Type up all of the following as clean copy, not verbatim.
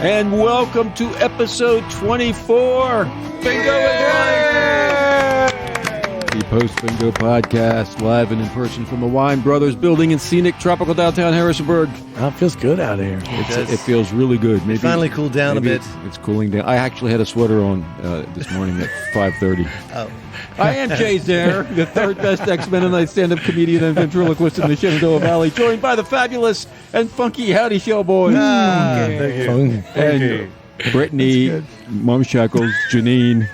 And welcome to episode 24. Bingo is live! The post-bingo podcast, live and in person from the Wine Brothers building in scenic tropical downtown Harrisonburg. Oh, it feels good out here. It feels really good. Maybe finally cooled down a bit. It's cooling down. I actually had a sweater on this morning at 5:30. Oh. I am Jay Zare, the third best X-Men and stand-up comedian and ventriloquist in the Shenandoah Valley, joined by the fabulous and funky Howdy Show Boys. And Brittany, Mom Shackles, Janine,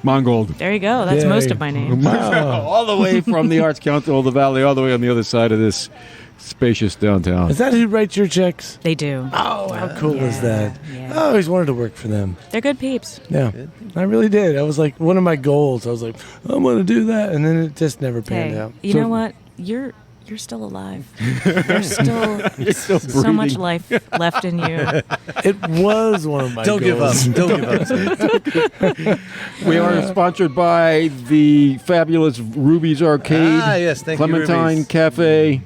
Mongold. There you go. That's most of my name. All the way from the Arts Council of the Valley, all the way on the other side of this spacious downtown. Is that who writes your checks? They do. Oh, how cool is that? Yeah. I always wanted to work for them. They're good peeps. Yeah, I really did. I was like, one of my goals. I was like, I'm going to do that. And then it just never panned out. You know what? You're still alive. There's still so much life left in you. It was one of my Don't goals. Don't give up. We are sponsored by the fabulous Ruby's Arcade, yes, thank you, Clementine Ruby's. Cafe.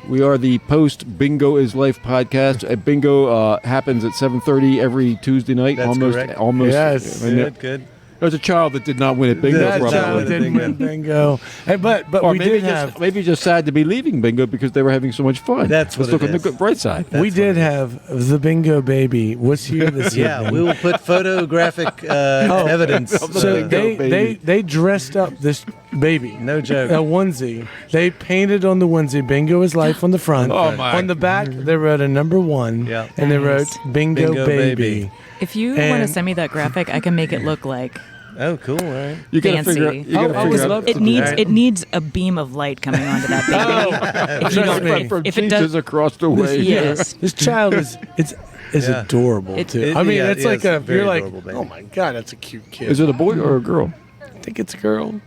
We are the post Bingo is Life podcast. Bingo happens at 7:30 every Tuesday night. That's correct. Almost. Yes. Good. There's a child that did not win at Bingo. That probably. child didn't win bingo. Hey, but Or we maybe did just, have. maybe just sad to be leaving Bingo because they were having so much fun. That's what Let's look it on the is. bright side. We did have the bingo baby was here this Yeah, evening. we will put photographic evidence. So they dressed up this baby. No joke. A onesie. They painted on the onesie "Bingo is Life" on the front. Oh, my. On the back, they wrote a number 1. Yeah. And they wrote Nice. "Bingo, Bingo baby." baby. If you want to And- send me that graphic, I can make it look like Oh, cool. All right. You gotta fancy. figure out. You gotta I figure would out. love to it do needs that. it needs a beam of light coming onto that baby. If you Trust don't, me. From if it Jesus does, across the way. yes. This child is Yeah. adorable too. I mean, it's like a very you're like, adorable baby. oh my god, that's a cute kid. Is it a boy or a girl? I think it's a girl.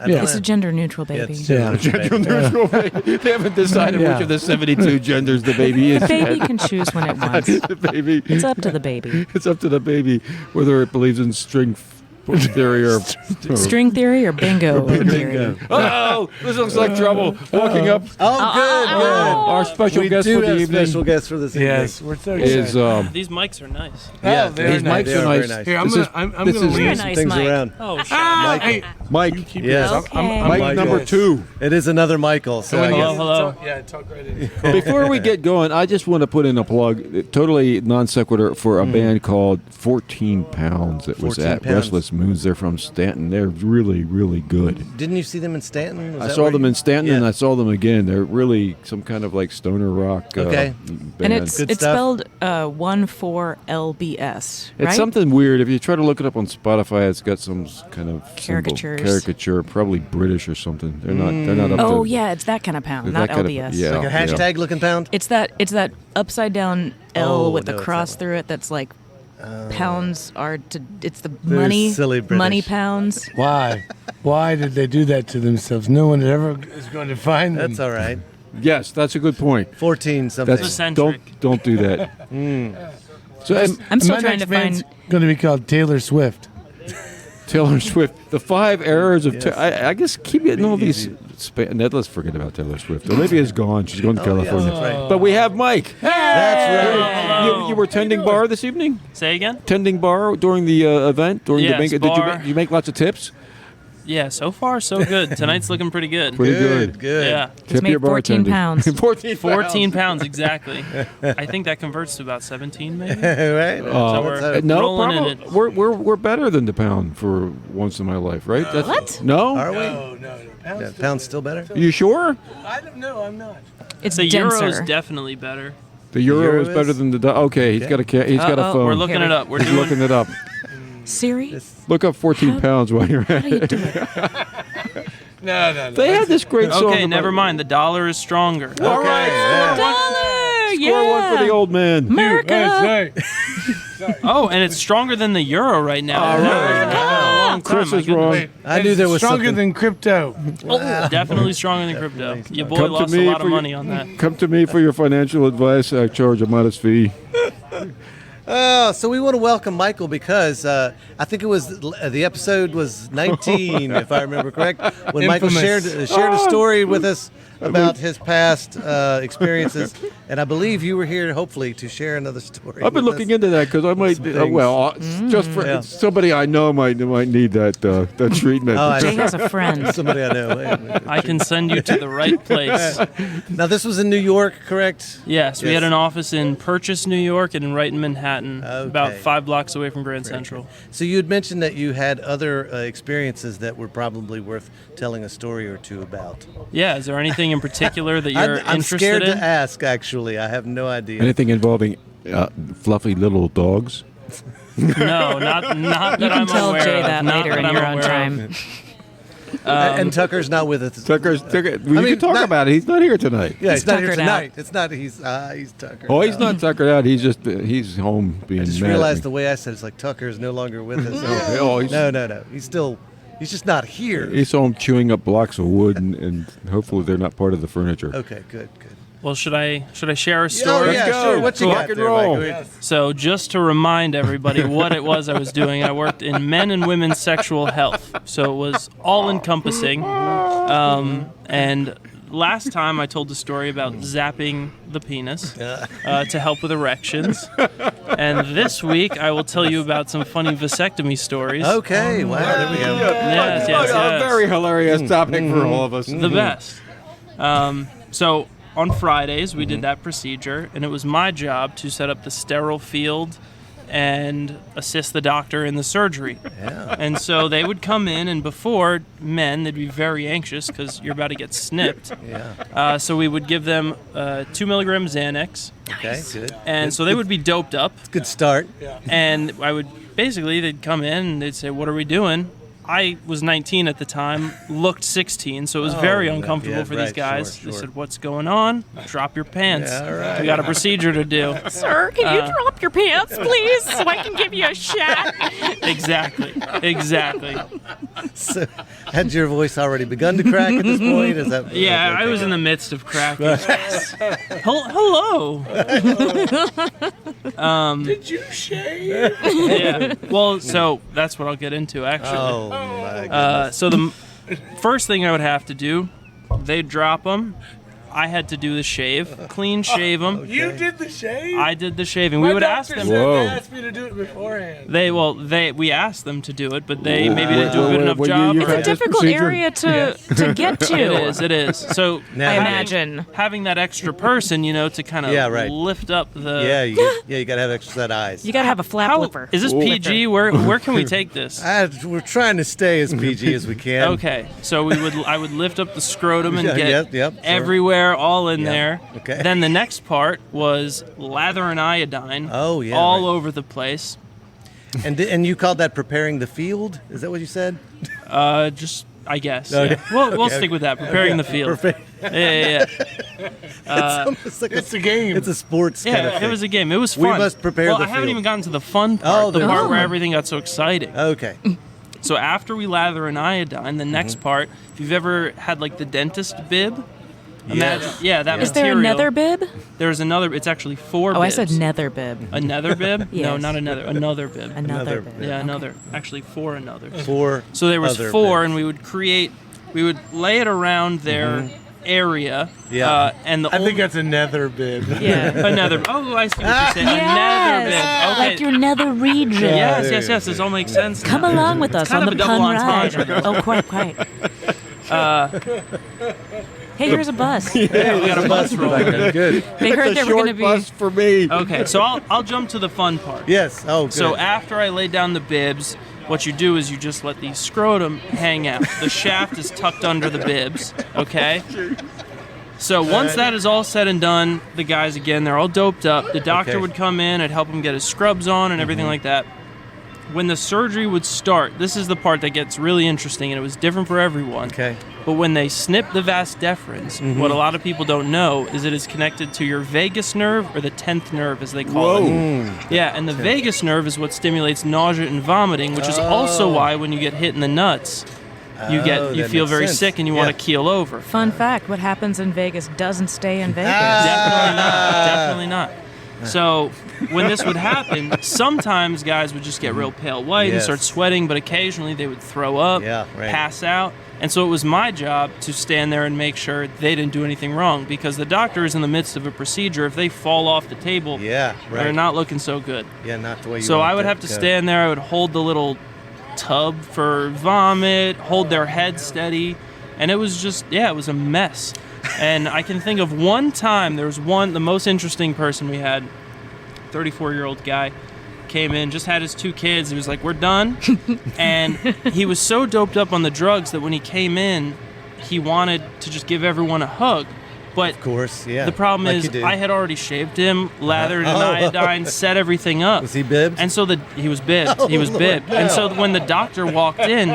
Yeah. It's a gender neutral baby. Yeah. They haven't decided Yeah. which of the 72 genders the baby is. The baby yet. can choose when it wants. The baby. It's up to the baby. It's up to the baby whether it believes in string theory or String theory or bingo theory. Oh, this looks like trouble. Walking up, Oh, good. our special We guest do for the have evening special guests for this evening. Yes, we're so is excited. These mics are nice. Yeah, they're these nice. mics are very nice. nice. Here, I'm This gonna, is- I'm this gonna is- Very leave. nice things mic. around. Oh, shit. Michael. Hey, Mike. keep Yes. yours. Okay. Mike Mike number goes. 2. It is another Michael. So I guess. Hello. Yeah, talk right in. Before we get going, I just want to put in a plug, totally non sequitur, for a band called 14 Pounds that was 14 at Pounds. Restless Moons. They're from Stanton. They're really, really good. Didn't you see them in Stanton? Was I that saw where them you- in Stanton, Yeah. and I saw them again. They're really some kind of like stoner rock Okay. band. And it's Good it's stuff. spelled 14LBS, right? It's something weird. If you try to look it up on Spotify, it's got some kind of symbol. Caricatures. Caricature, probably British or something. They're not. They're not up Oh to. yeah, it's that kind of pound, that not kind of- LBS. yeah. Like a hashtag looking pound? It's that upside down L Oh, with the no, it's cross that one. through it. That's like pounds are to. It's the They're money. silly British. Money pounds. Why? Why did they do that to themselves? No one ever is going to find them. That's all right. Yes, that's a good point. 14 something. That's Eccentric. don't do that. So I'm still My trying next to find. band's going to be called Taylor Swift. Taylor Swift, the 5 errors of. I guess keep getting all these. Let's forget about Taylor Swift. Olivia's gone. She's going to California. that's right. But we have Mike. That's right. You were tending bar this evening. Say again? Tending bar during the event during Yes, the bingo. bar. Did you make lots of tips? Yeah, so far so good. Tonight's looking pretty good. Pretty good. Good. Yeah. Tip made your 14 bartending. pounds. 14 14 pounds exactly. I think that converts to about 17 maybe. right? So we're No, rolling in probably, it. we're better than the pound for once in my life, right? What? No? Are we? No. Yeah, pound's still better? You sure? I don't know. I'm not. It's The denser. Euro's definitely better. The euro euro is better is? than the. Okay, he's got a he's got a Uh-oh, phone. We're looking Here it we- up. We're He's doing looking it up. Siri. Look up 14 pounds while you're at How do you it. do it? No. They had this great song. Okay, about- never mind. The dollar is stronger. All right, Dollar. score one for the old man. America. Oh, and it's stronger than the euro right now. All right. Chris is wrong. I knew there was stronger something. than crypto. Definitely stronger than crypto. Your boy Come to lost a me lot for of your- money on that. Come to me for your financial advice. I charge a modest fee. So we want to welcome Michael because I think it was the episode was 19, if I remember correct, when Michael Infamous. shared a story with us about his past experiences, and I believe you were here, hopefully, to share another story. I've been looking into that because I might, just for somebody I know might need that treatment. Jay has a friend. Somebody I know. I can send you to the right place. Now, this was in New York, correct? Yes, we had an office in Purchase, New York, and right in Manhattan, Okay. about 5 blocks away from Grand Central. So you had mentioned that you had other experiences that were probably worth telling a story or two about. Yeah, is there anything in particular that you're I'm interested scared in? to ask, actually. I have no idea. Anything involving fluffy little dogs? No, not that You can I'm tell aware Jay of. that Not later in I'm your own aware time. of. And Tucker's not with us. Tucker, we can talk about it. He's not here tonight. Yeah, he's not here tuckered tonight. out. It's not. He's Tucker. Oh, he's not tuckered out. He's just he's home being I just mad at realized me. the way I said it's like Tucker is no longer with us. Oh, he's- No. He's just not here. He's home chewing up blocks of wood, and hopefully they're not part of the furniture. Okay, good. Well, should I share a Oh, story? yeah, go. sure. What you Rock got and there, roll. Mike? So just to remind everybody what it was I was doing, I worked in men and women's sexual health. So it was all-encompassing. And last time I told the story about zapping the penis to help with erections. And this week I will tell you about some funny vasectomy stories. Okay, wow, there we go. Yes. A very hilarious topic for all of us. The best. So on Fridays, we did that procedure, and it was my job to set up the sterile field and assist the doctor in the surgery. Yeah. And so they would come in, and before men, they'd be very anxious because you're about to get snipped. Yeah. So we would give them 2 milligram Xanax, Okay, good. and so they would be doped up. Good start. And they'd come in and they'd say, "What are we doing?" I was 19 at the time, looked 16, so it was very uncomfortable for these guys. Sure. They said, "What's going on? Drop your pants. Yeah, right. We got a procedure to do." Sir, can you drop your pants, please, so I can give you a shot? Exactly. So, had your voice already begun to crack at this point? Is that? Yeah, okay. I was in the midst of cracking. Hello. Did you shave? Yeah. Well, so that's what I'll get into, actually. Oh my goodness. So the first thing I would have to do, they'd drop them. I had to do the shave, clean shave them. You did the shave? I did the shaving. My We would ask doctor them. said Whoa. they asked me to do it beforehand. We asked them to do it, but they maybe didn't do a good enough Well, job. you It's a had this difficult procedure? area to get to. It is. So Now- I having- imagine. having that extra person, to kind of Yeah, right. lift up the. Yeah, you got to have extra set eyes. You gotta have a flap How lipper. is this PG? Where can we take this? We're trying to stay as PG as we can. Okay, so I would lift up the scrotum and Yeah, get yep, sure. everywhere, all in Yeah, there. okay. Then the next part was lather and iodine. Oh, yeah, all right. over the place. And you called that preparing the field? Is that what you said? Just I guess. Okay. Yeah. We'll Okay, stick with that. Preparing the field. Perfect. Yeah. It's like It's a game. It's a sports kind of Yeah, thing. it was a game. It was We fun. must prepare well, the I haven't field. even gotten to the fun part. Oh, the part fun where one. everything got so exciting. Okay. So after we lather and iodine, the next Mm-hmm. part, if you've ever had like the dentist bib, Yes. that Is there a material. nether bib? There's another. It's actually 4 Oh, I bibs. said nether bib. Another bib? No, Yes. not another. Another bib. Another Another bib. Yeah, Okay. another. Actually, 4 anothers. For So there was other 4, bits. and we would lay it around their area. Yeah. And the I think that's a nether bib. Yeah. another. Oh, I see what you're saying. Another bib. Yes, Okay. like your nether region. yes, there yes. This all makes sense. Come now. along with us kind on of the a double pun ride. entendre. Oh, quite. Hey, here's a bus. Yeah, we got a bus rolling. Good. They heard there were going to be. bus for me. Okay, so I'll jump to the fun part. Yes. Oh, good. So after I lay down the bibs, what you do is you just let the scrotum hang out. The shaft is tucked under the bibs, okay? So once that is all said and done, the guys, again, they're all doped up. The doctor Okay. would come in, I'd help him get his scrubs on and everything like that. When the surgery would start, this is the part that gets really interesting, and it was different for everyone. Okay. But when they snip the vas deferens, what a lot of people don't know is it is connected to your vagus nerve, or the 10th nerve, as they call it. Yeah, and the vagus nerve is what stimulates nausea and vomiting, which is also why when you get hit in the nuts, you that feel makes very sense. sick and you Yeah. want to keel over. Fun fact: what happens in Vegas doesn't stay in Vegas. Definitely not. So when this would happen, sometimes guys would just get real pale white and Yes. start sweating, but occasionally they would throw up, Yeah, right. pass out, And so it was my job to stand there and make sure they didn't do anything wrong, because the doctor is in the midst of a procedure. If they fall off the table, they're not looking so good. Yeah, not the way you So want I would that have to go. stand there. I would hold the little tub for vomit, hold their head steady, and it was just, it was a mess. And I can think of one time, there was the most interesting person we had, 34-year-old guy, came in, just had his 2 kids. He was like, we're done. And he was so doped up on the drugs that when he came in, he wanted to just give everyone a hug. But Of course, yeah. the problem Like is you do. I had already shaved him, lathered in iodine, set everything up. Was he bibbed? And so he was bibbed. He was Lord, bibbed. no. And so when the doctor walked in,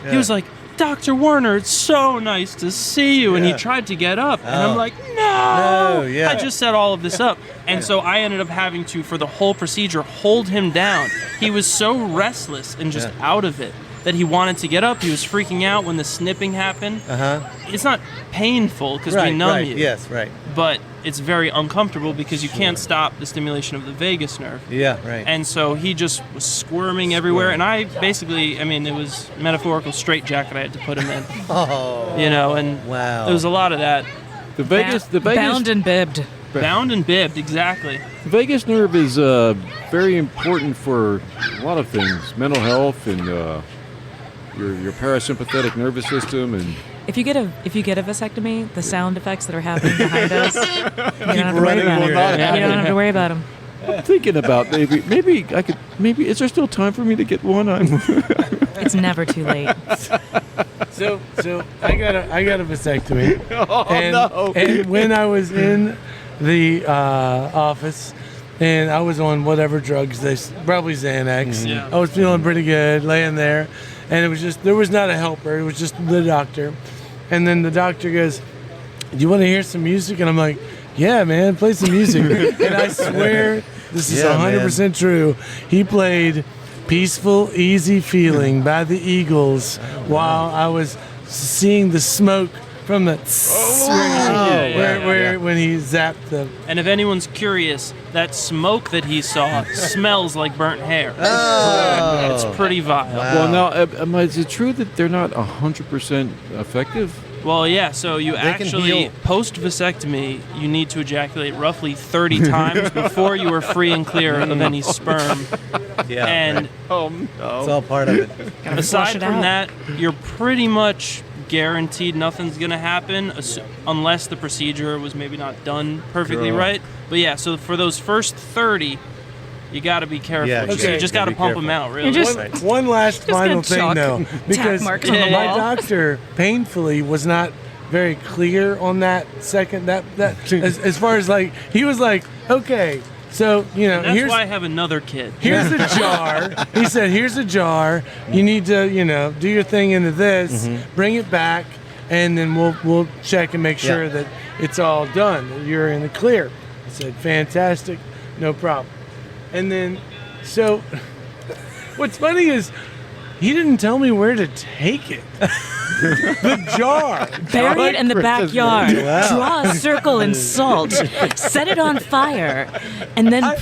he was like, Dr. Werner, it's so nice to see you. And he tried to get up. And I'm like, no. yeah. I just set all of this up. And so I ended up having to, for the whole procedure, hold him down. He was so restless and just out of it that he wanted to get up. He was freaking out when the snipping happened. It's not painful because we numb you. Yes, right. But it's very uncomfortable because you can't stop the stimulation of the vagus nerve. Yeah, right. And so he just was squirming everywhere. And I basically, it was metaphorical straitjacket I had to put him in. And Wow. there was a lot of that. The Vegas Bound and bibbed. Bound and bibbed, exactly. the vagus nerve is very important for a lot of things, mental health and your parasympathetic nervous system and. If you get a vasectomy, the sound effects that are happening behind us, you don't have to worry running about will it. not You don't have to worry about them. I'm thinking about maybe I could is there still time for me to get one? It's never too late. So I got a vasectomy. No. And when I was in the office, and I was on whatever drugs, probably Xanax. Yeah. I was feeling pretty good, laying there, and it was just there was not a helper. It was just the doctor, and then the doctor goes, "Do you want to hear some music?" And I'm like, "Yeah, man, play some music." And I swear this is 100% true. He played "Peaceful, Easy Feeling" by the Eagles while I was seeing the smoke from the when he zapped the. And if anyone's curious, that smoke that he saw smells like burnt hair. It's pretty vile. Well, now, is it true that they're not 100% effective? Well, yeah, so you can actually, heal. post-vasectomy, you need to ejaculate roughly 30 times before you are free and clear of any sperm. Yeah. And It's all part of it. aside it from out. that, you're pretty much guaranteed nothing's going to happen unless the procedure was maybe not done perfectly right. But yeah, so for those first 30, you got to be careful. Yeah, You just got to be pump careful. them out, really. You're just- One last final gonna thing chalk though, because marks on the my wall. doctor painfully was not very clear on that second. That as far as like he was like, okay, so That's here's why I have another kid. here's a jar. He said, here's a jar. You need to do your thing into this, bring it back, and then we'll check and make sure that it's all done. That you're in the clear. I said, fantastic, no problem. And then, so, what's funny is he didn't tell me where to take it. The jar. Bury it in the backyard. Wow. Draw a circle in salt. Set it on fire. And then I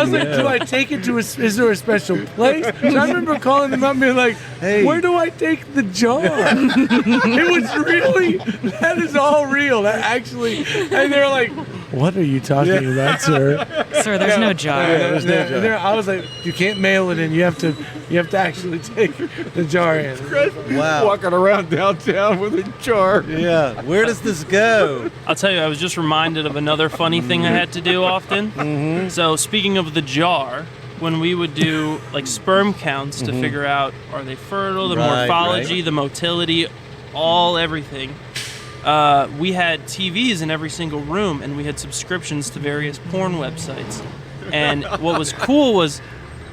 was like, do I take it to is there a special place? So I remember calling them up and being like, Hey. where do I take the jar? It was really, that is all real. That actually, and they're like, what are you talking about, sir? sir, there's no jar. I was like, you can't mail it in. You have to actually take the jar in. Wow. Walking around downtown with a jar. Yeah. Where does this go? I'll tell you, I was just reminded of another funny thing I had to do often. So speaking of the jar, when we would do like sperm counts to figure out are they fertile, the Right, morphology, right. the motility, everything. We had TVs in every single room, and we had subscriptions to various porn websites. And what was cool was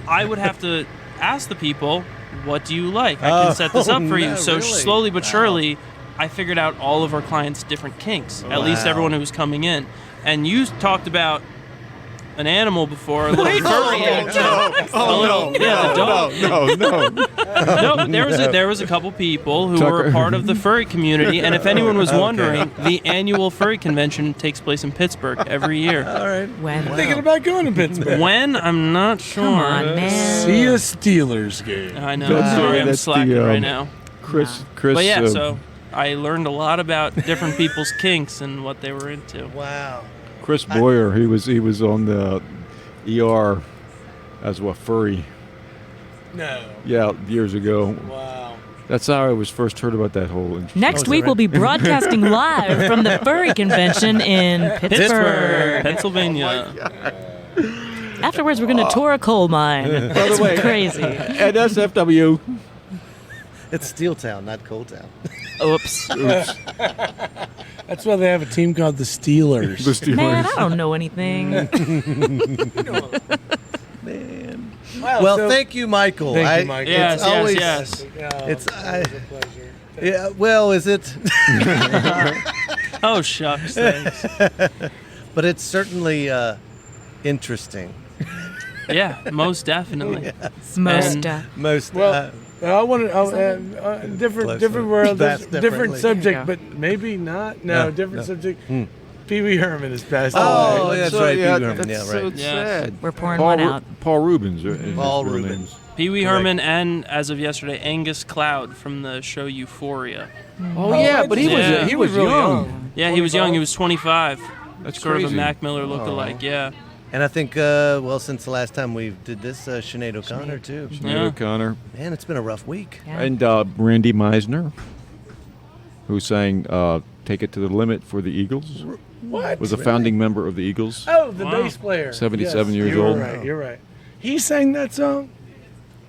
I would have to ask the people, what do you like? I can set this up for you. no, So really? slowly but surely, I figured out all of our clients' different kinks, at least Wow. everyone who was coming in. And you talked about an animal before, a little furry action. The dog. No, but there was a couple people who were a part of the furry community, and if anyone was wondering, the annual furry convention takes place in Pittsburgh every year. All right. When? Thinking about going to Pittsburgh. When? I'm not sure. Come on, man. See a Steelers game. I know. That's Sorry, right, I'm that's slacking the, right now. Chris. But yeah, so I learned a lot about different people's kinks and what they were into. Wow. Chris Boyer, he was on the ER as a furry. No. Yeah, years ago. Wow. That's how I was first heard about that whole interest. Next week, we'll be broadcasting live from the furry convention in Pittsburgh. Pennsylvania. Afterwards, we're going to tour a coal mine. By the way, Crazy. at SFW. It's Steel Town, not Coal Town. Oops. That's why they have a team called the Steelers. The Steelers. Man, I don't know anything. Man. Wow, Well, so- thank you, Michael. Thank you, Michael. Yes, It's always, yes. It's a pleasure. yeah. Well, is it? Oh, shucks. Thanks. But it's certainly interesting. Yeah, most definitely. Most. Most. Well, I want to different Closer. world, That's different differently. subject, There you but maybe not. No, No, different no. subject. Pee Wee Herman has passed Oh, away. yeah, that's right. Yeah, Pee Wee Herman. that's Yeah, right. so Yes. sad. We're pouring Paul one out. Paul Rubens. Is his Paul real Rubens. name. Pee Wee Correct. Herman and, as of yesterday, Angus Cloud from the show Euphoria. Oh yeah, but he Yeah. was he was really young. Yeah, he was young. He was 25. That's Sort crazy. of a Mac Miller lookalike, yeah. And I think, well, since the last time we did this, Sinead O'Connor, too. Sinead Yeah. O'Connor Man, it's been a rough week. Yeah. and Randy Meisner, who sang "Take It to the Limit" for the Eagles, What? was a founding member of the Eagles. Oh, the Wow. bass player. 77 years you're old. Right, you're right. He sang that song.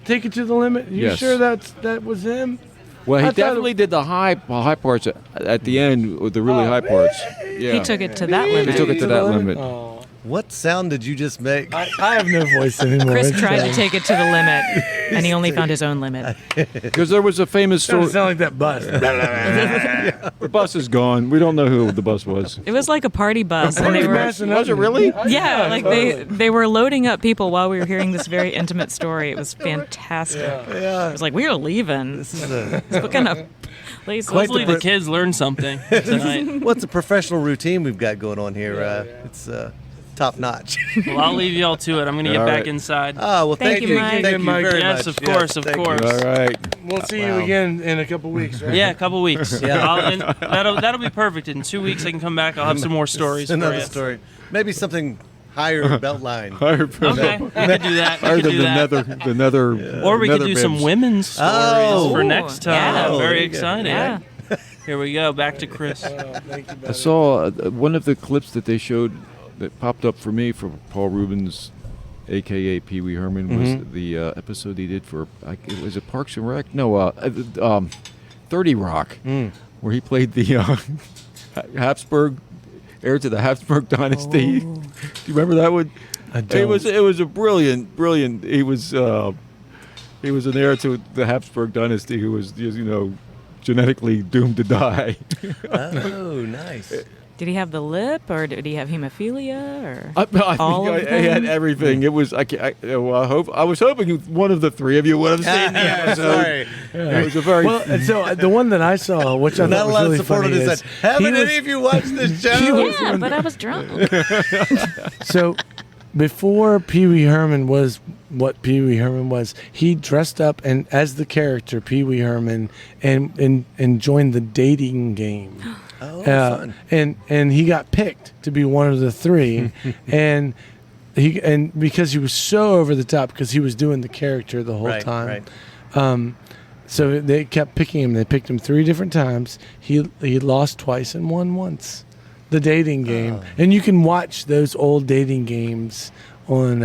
Take It to the Limit. You Yes. sure that was him? Well, I he thought definitely did the high parts at the end with the really high parts. Yeah, He took it to that limit. He took it to that limit. Oh. What sound did you just make? I have no voice anymore. Chris It's tried to fine. take it to the limit, and he only found his own limit. Because there was a famous Started to story. sound like that bus. The bus is gone. We don't know who the bus was. It was like a party bus, and they Party were bus and Was it really? yeah, like totally. they were loading up people while we were hearing this very intimate story. It was fantastic. Yeah. It was like we are leaving. This is a, What kind of place? Quite Hopefully the kids learned something tonight. what's a professional routine we've got going on here? It's top notch. Well, I'll leave you all to it. I'm going to get All back right. inside. Oh, well, Thank thank you, you. Mike. Thank you Mike. very Yes, much. of course, of thank you. course. All right. We'll see Wow. you again in a couple weeks, right? Yeah, a couple weeks. Yeah. And that'll be perfect. In 2 weeks, I can come back. I'll have some more stories for Another you. story. Maybe something higher belt line. Higher, Okay, we could do that. We higher could than do the that. nether. Or we could nether do some bibs. women's stories Oh. for Ooh, next time. yeah. Oh, Very there you go. exciting. Yeah. Here we go. Back to Chris. Oh, thank you, I buddy. saw one of the clips that they showed that popped up for me for Paul Rubens, a.k.a. Pee Wee Herman, was the episode he did for, was it Parks and Rec? No, 30 Rock, where he played the Habsburg, heir to the Habsburg dynasty. Do you remember that one? I don't. It was a brilliant. He was an heir to the Habsburg dynasty who was, genetically doomed to die. Oh, nice. Did he have the lip, or did he have hemophilia, or I think all of I had them? everything. It was I was hoping one of the three of you would have seen the episode. Sorry. It was a very Well, and so the one that I saw, which I Not thought a was lot really of support on funny, his is side. Haven't he was- any of you watched this show? Yeah, but I was drunk. So before Pee Wee Herman was what Pee Wee Herman was, he dressed up and as the character Pee Wee Herman and joined the dating game. Oh, fun. And he got picked to be one of the three, and because he was so over the top because he was doing the character the whole Right, time. right. So they kept picking him. They picked him 3 different times. He lost twice and won once. The dating game, and you can watch those old dating games on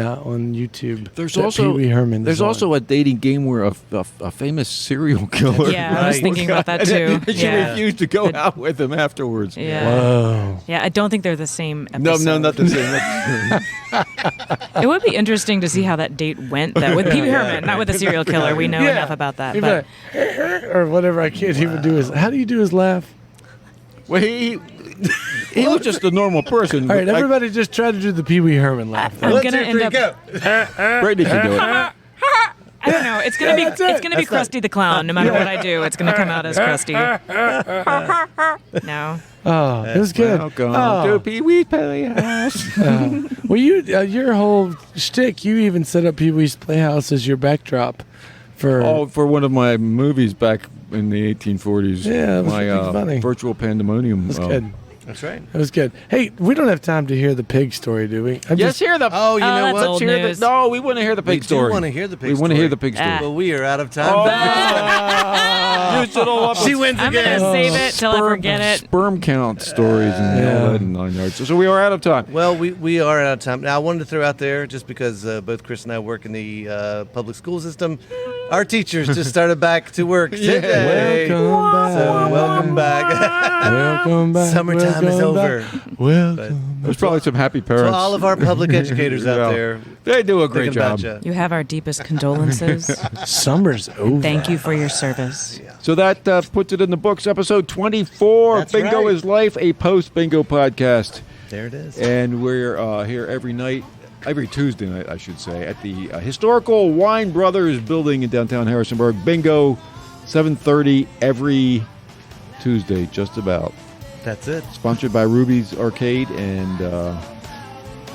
YouTube. There's that also Pee Wee Herman. there's is on. also a dating game where a famous serial killer. Yeah, I was Right. thinking about that too. she Yeah. refused to go out with him afterwards. Yeah. Whoa. Yeah, I don't think they're the same No, episode. no, not the same. It would be interesting to see how that date went, though, with Pee Wee Herman, not with a serial killer. We know Yeah. enough about that. He'd be But like, or whatever. I can't even do his. How do you do his laugh? Well, he was just a normal person. All right, but everybody, just try to do the Pee Wee Herman laugh. I'm 1, gonna 2, end 3, up. go. Brady can do it. I don't know. It's gonna be. that's it. It's gonna be Krusty the Clown. No matter what I do, it's gonna come out as Krusty. No. Oh, it was good. Welcome Oh. to Pee Wee's Playhouse. Well, your whole shtick, you even set up Pee Wee's Playhouse as your backdrop for. Oh, for one of my movies back in the 1840s. Yeah, it was my pretty funny. virtual pandemonium. That's good. That's right. That was good. Hey, we don't have time to hear the pig story, do we? Hear the. Oh, you know that's what? old Hear the, news. no, we want to hear the pig We story. do want to hear the pig We story. want to hear the pig story. But we are out of time. You should all She wins I'm again. gonna save it till I forget it. Sperm count stories and all that in 9 yards. So we are out of time. Well, we are out of time. Now, I wanted to throw out there, just because both Chris and I work in the public school system, our teachers just started back to work today. Welcome back. So welcome back. Welcome back. Summertime is over. Welcome. There's probably some happy To parents. all of our public educators out Yeah. there, They do a great thinking about job. ya. You have our deepest condolences. Summer's over. Thank you for your service. So that puts it in the books. Episode 24. That's Bingo right. is Life, a post-bingo podcast. There it is. And we're here every Tuesday night, I should say, at the historical Wine Brothers building in downtown Harrisonburg. Bingo, 7:30 every Tuesday, just about. That's it. Sponsored by Ruby's Arcade and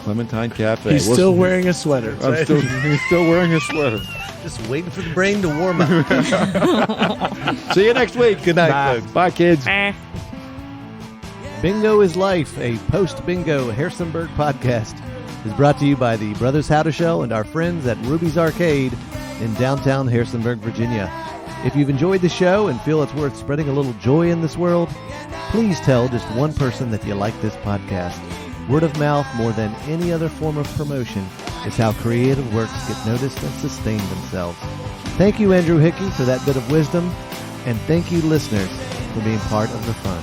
Clementine Cafe. He's still wearing a sweater. He's still wearing a sweater. Just waiting for the brain to warm up. See you next week. Good night, Bye. folks. Bye, kids. Bingo is Life, a post-bingo Harrisonburg podcast, is brought to you by the Brothers How to Show and our friends at Ruby's Arcade in downtown Harrisonburg, Virginia. If you've enjoyed the show and feel it's worth spreading a little joy in this world, please tell just one person that you like this podcast. Word of mouth, more than any other form of promotion, is how creative works get noticed and sustain themselves. Thank you, Andrew Hickey, for that bit of wisdom, and thank you, listeners, for being part of the fun.